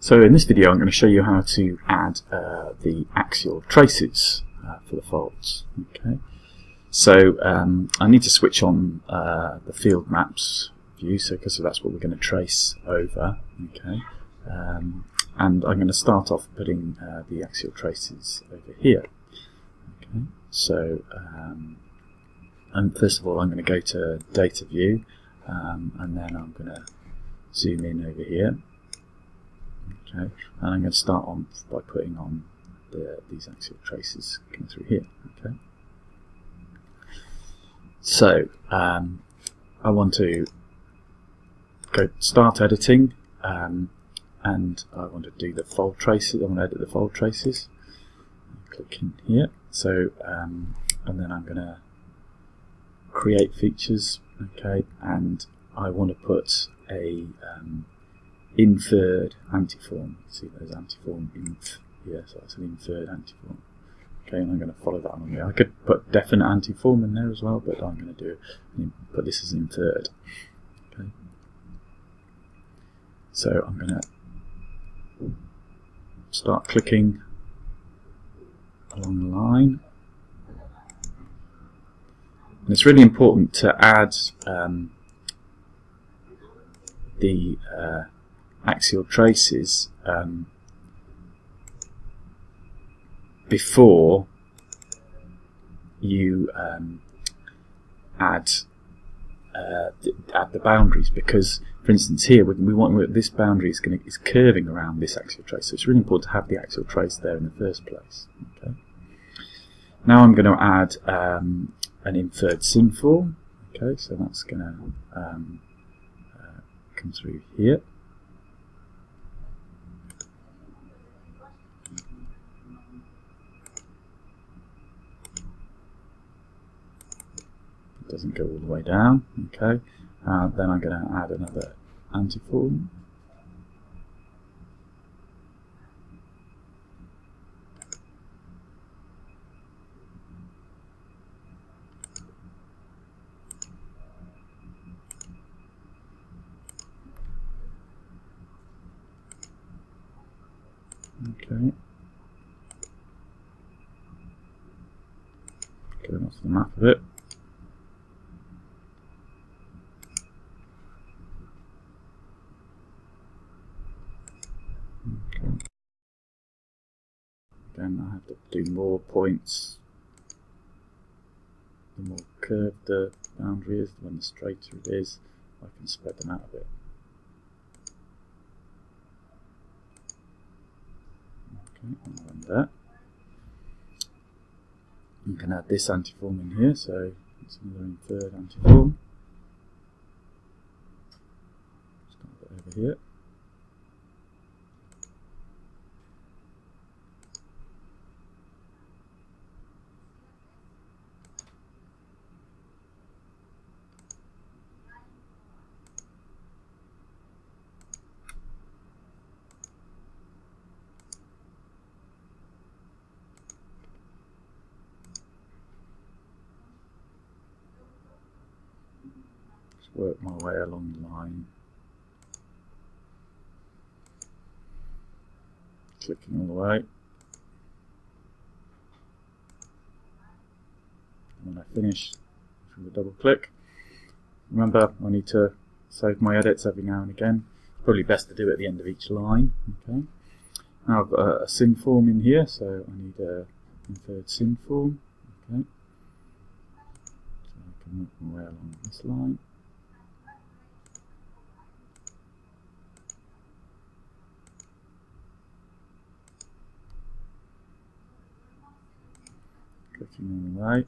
So in this video I'm going to show you how to add the axial traces for the faults. Okay. So I need to switch on the field maps view, so because that's what we're going to trace over. Okay. And I'm going to start off putting the axial traces over here. Okay. So and first of all I'm going to go to data view, and then I'm going to zoom in over here. Okay, and I'm going to start on by putting on these axial traces coming through here. Okay, so I want to go start editing, and I want to do the fold traces. I want to edit the fold traces. Click in here. So and then I'm going to create features. Okay, and I want to put a inferred antiform. See those antiform inf here, so that's an inferred antiform. Okay, and I'm going to follow that on here. I could put definite antiform in there as well, but I'm going to put this as inferred. Okay, so I'm going to start clicking along the line, and it's really important to add the axial traces before you add the boundaries, because for instance here we want this boundary is curving around this axial trace, so it's really important to have the axial trace there in the first place. Okay. Now I'm going to add an inferred synform. Okay, so that's going to come through here. Doesn't go all the way down. Okay, then I'm going to add another antiform. Okay, going off the map of it. Again, I have to do more points. The more curved the boundary is, the straighter it is, I can spread them out a bit. Okay, I'll end that. You can add this antiform in here, so it's another inferred antiform. Start it over here. Work my way along the line, clicking all the way. And when I finish, through the double click. Remember, I need to save my edits every now and again. Probably best to do it at the end of each line. Okay. Now I've got a synform in here, so I need a inferred synform. Okay. So I can work my way along this line. Clicking all the way.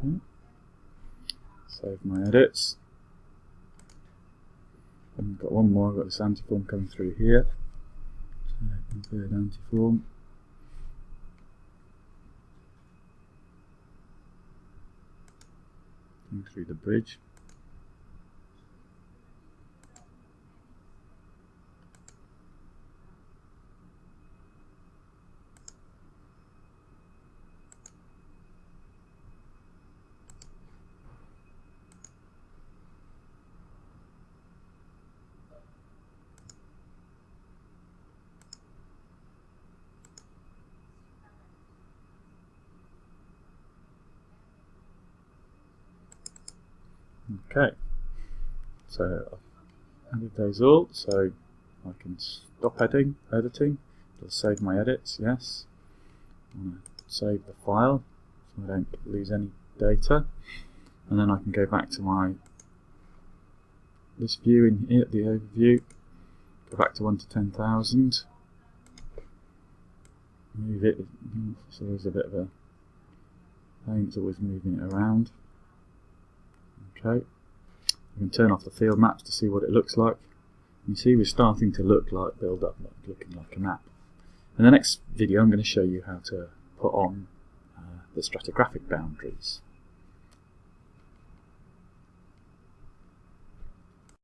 Okay. Save my edits. I've got one more. I've got this antiform coming through here. So inferred antiform. Through the bridge. Okay, so I've added those all, so I can stop editing. It'll save my edits, yes. I'm going to save the file so I don't lose any data, and then I can go back to this view in here, the overview, go back to 1 to 10,000, move it, so there's a bit of a pain, it's always moving it around. Okay, we can turn off the field maps to see what it looks like. You see we're starting to look like, build up, looking like a map. In the next video I'm going to show you how to put on the stratigraphic boundaries.